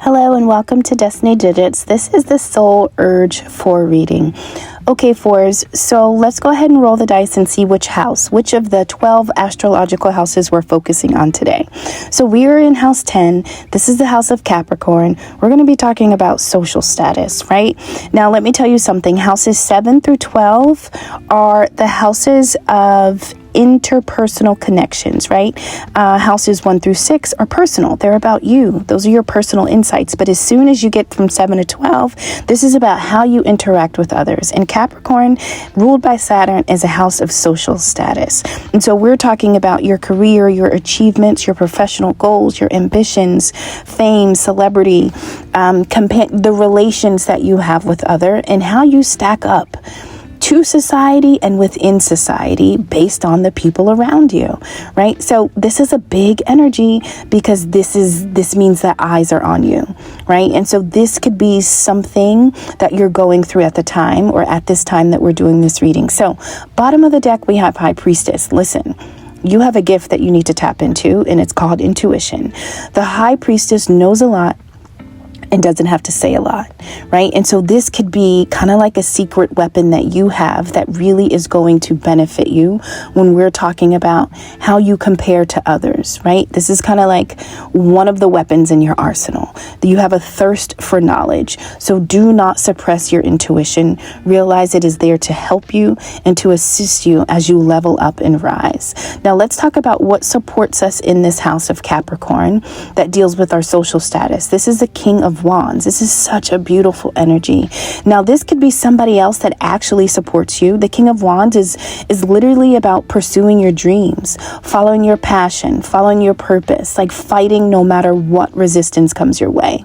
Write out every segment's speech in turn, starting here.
Hello and welcome to Destiny Digits. This is the Soul Urge 4 reading. Okay, fours, so let's go ahead and roll the dice and see which of the 12 astrological houses we're focusing on today. So we are in house 10. This is the house of Capricorn. We're going to be talking about social status, right? Now, let me tell you something. Houses 7 through 12 are the houses of interpersonal connections, right? Houses 1 through 6 are personal. They're about you. Those are your personal insights. But as soon as you get from 7 to 12, this is about how you interact with others. And Capricorn, ruled by Saturn, is a house of social status. And so we're talking about your career, your achievements, your professional goals, your ambitions, fame, celebrity, the relations that you have with others, and how you stack up to society and within society based on the people around you, right? So this is a big energy because this means that eyes are on you, right? And so this could be something that you're going through at the time or at this time that we're doing this reading. So bottom of the deck, we have High Priestess. Listen, you have a gift that you need to tap into, and it's called intuition. The High Priestess knows a lot and doesn't have to say a lot, right? And so this could be kind of like a secret weapon that you have that really is going to benefit you when we're talking about how you compare to others, right? This is kind of like one of the weapons in your arsenal. You have a thirst for knowledge. So do not suppress your intuition. Realize it is there to help you and to assist you as you level up and rise. Now let's talk about what supports us in this house of Capricorn that deals with our social status. This is the King of Wands. This is such a beautiful energy. Now, this could be somebody else that actually supports you. The King of Wands is literally about pursuing your dreams, following your passion, following your purpose, like fighting no matter what resistance comes your way.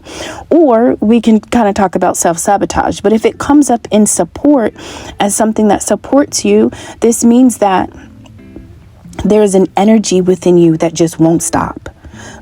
Or we can kind of talk about self-sabotage. But if it comes up in support as something that supports you, this means that there is an energy within you that just won't stop.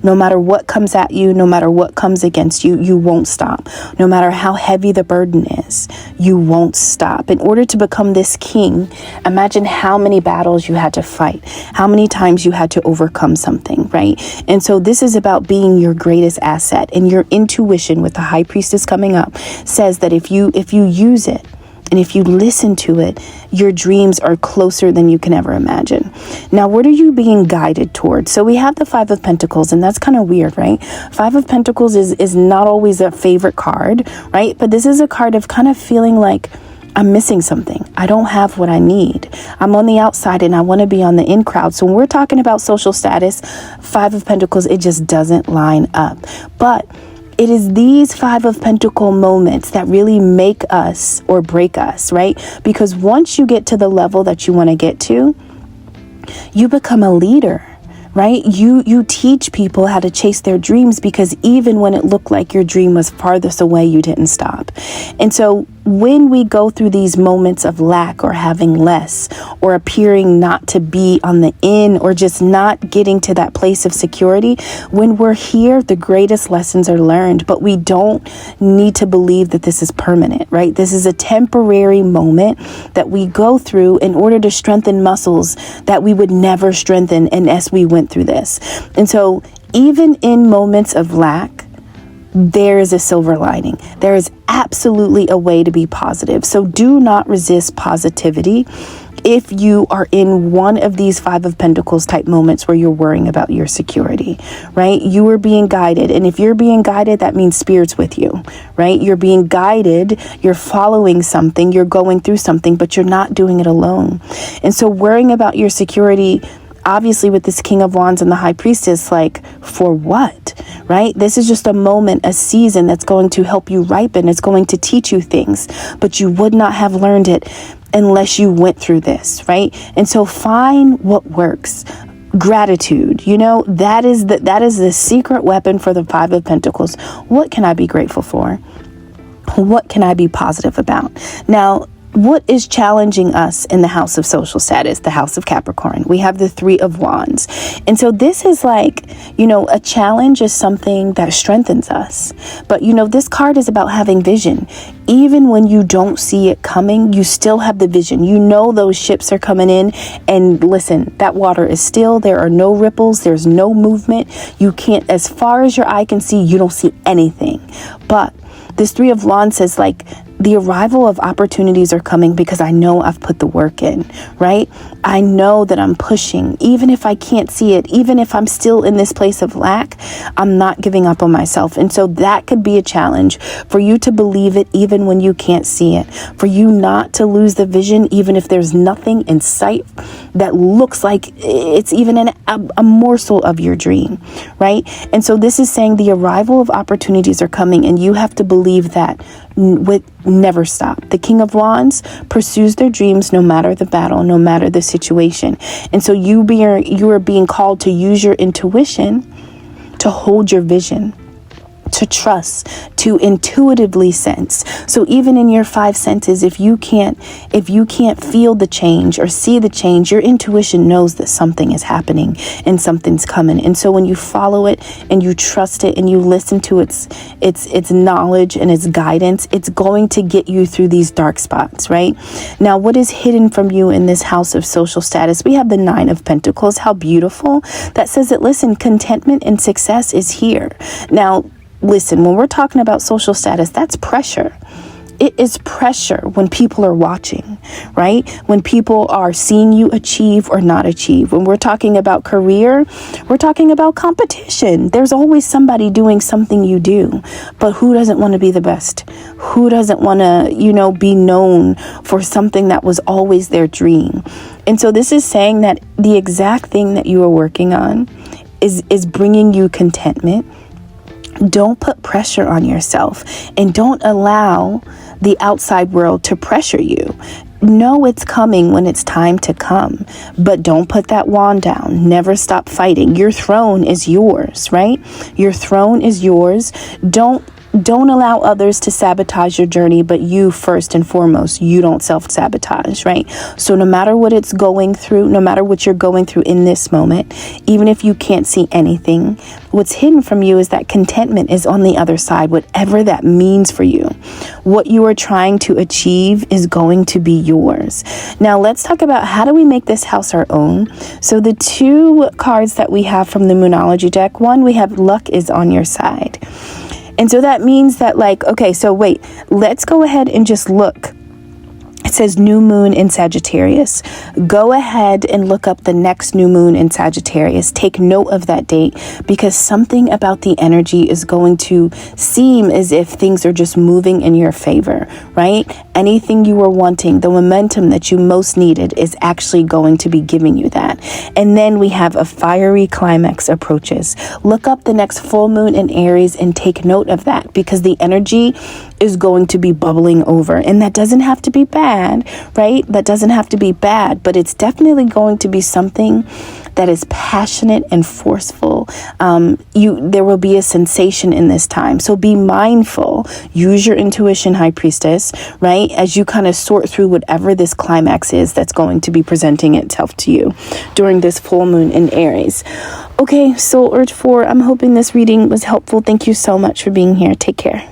No matter what comes at you, no matter what comes against you, you won't stop. No matter how heavy the burden is, you won't stop. In order to become this king, imagine how many battles you had to fight, how many times you had to overcome something, right? And so this is about being your greatest asset. And your intuition with the High Priestess coming up says that if you use it, and if you listen to it, your dreams are closer than you can ever imagine. Now, what are you being guided towards? So we have the Five of Pentacles, and that's kind of weird, right? Five of Pentacles is not always a favorite card, right? But this is a card of kind of feeling like I'm missing something. I don't have what I need. I'm on the outside and I want to be on the in crowd. So when we're talking about social status, Five of Pentacles, it just doesn't line up. But it is these Five of Pentacle moments that really make us or break us, right? Because once you get to the level that you want to get to, you become a leader, right? You teach people how to chase their dreams because even when it looked like your dream was farthest away, you didn't stop. And so when we go through these moments of lack or having less or appearing not to be on the in or just not getting to that place of security, when we're here, the greatest lessons are learned, but we don't need to believe that this is permanent, right? This is a temporary moment that we go through in order to strengthen muscles that we would never strengthen unless we went through this. And so even in moments of lack, there is a silver lining. There is absolutely a way to be positive. So do not resist positivity if you are in one of these Five of Pentacles type moments where you're worrying about your security, right? You are being guided. And if you're being guided, that means Spirit's with you, right? You're being guided. You're following something. You're going through something, but you're not doing it alone. And so worrying about your security, obviously with this King of Wands and the High Priestess, like for what, right? This is just a moment, a season that's going to help you ripen. It's going to teach you things, but you would not have learned it unless you went through this, right? And so find what works. Gratitude, that is the secret weapon for the Five of Pentacles. What can I be grateful for? What can I be positive about? Now, what is challenging us in the house of social status, the house of Capricorn? We have the Three of Wands. And so this is like, a challenge is something that strengthens us. But, this card is about having vision. Even when you don't see it coming, you still have the vision. Those ships are coming in, and listen, that water is still. There are no ripples. There's no movement. You can't, as far as your eye can see, you don't see anything. But this Three of Wands says, like, the arrival of opportunities are coming because I know I've put the work in, right? I know that I'm pushing, even if I can't see it, even if I'm still in this place of lack, I'm not giving up on myself. And so that could be a challenge for you to believe it, even when you can't see it, for you not to lose the vision, even if there's nothing in sight that looks like it's even a morsel of your dream, right? And so this is saying the arrival of opportunities are coming, and you have to believe that with never stop. The King of Wands pursues their dreams no matter the battle, no matter the situation. And so you are being called to use your intuition to hold your vision, to trust, to intuitively sense. So even in your five senses, if you can't feel the change or see the change, your intuition knows that something is happening and something's coming. And so when you follow it and you trust it and you listen to its knowledge and its guidance, it's going to get you through these dark spots, right? Now, what is hidden from you in this house of social status? We have the Nine of Pentacles. How beautiful. That says that, listen, contentment and success is here. Now, listen, when we're talking about social status, that's pressure. It is pressure when people are watching, right? When people are seeing you achieve or not achieve. When we're talking about career, we're talking about competition. There's always somebody doing something you do. But who doesn't want to be the best? Who doesn't want to, be known for something that was always their dream? And so this is saying that the exact thing that you are working on is bringing you contentment. Don't put pressure on yourself, and don't allow the outside world to pressure you. Know it's coming when it's time to come, but don't put that wand down. Never stop fighting. Your throne is yours, right? Your throne is yours. Don't allow others to sabotage your journey, but you first and foremost, you don't self-sabotage, right? So no matter what it's going through, no matter what you're going through in this moment, even if you can't see anything, what's hidden from you is that contentment is on the other side, whatever that means for you. What you are trying to achieve is going to be yours. Now let's talk about how do we make this house our own. So the two cards that we have from the Moonology deck, one, we have luck is on your side. And so that means that, like, okay, so wait, let's go ahead and just look. It says new moon in Sagittarius. Go ahead and look up the next new moon in Sagittarius. Take note of that date, because something about the energy is going to seem as if things are just moving in your favor, right? Anything you were wanting, the momentum that you most needed is actually going to be giving you that. And then we have a fiery climax approaches. Look up the next full moon in Aries and take note of that, because the energy is going to be bubbling over. And that doesn't have to be bad, right? That doesn't have to be bad, but it's definitely going to be something that is passionate and forceful. There will be a sensation in this time. So be mindful. Use your intuition, High Priestess, right? As you kind of sort through whatever this climax is that's going to be presenting itself to you during this full moon in Aries. Okay, Soul Urge 4, I'm hoping this reading was helpful. Thank you so much for being here. Take care.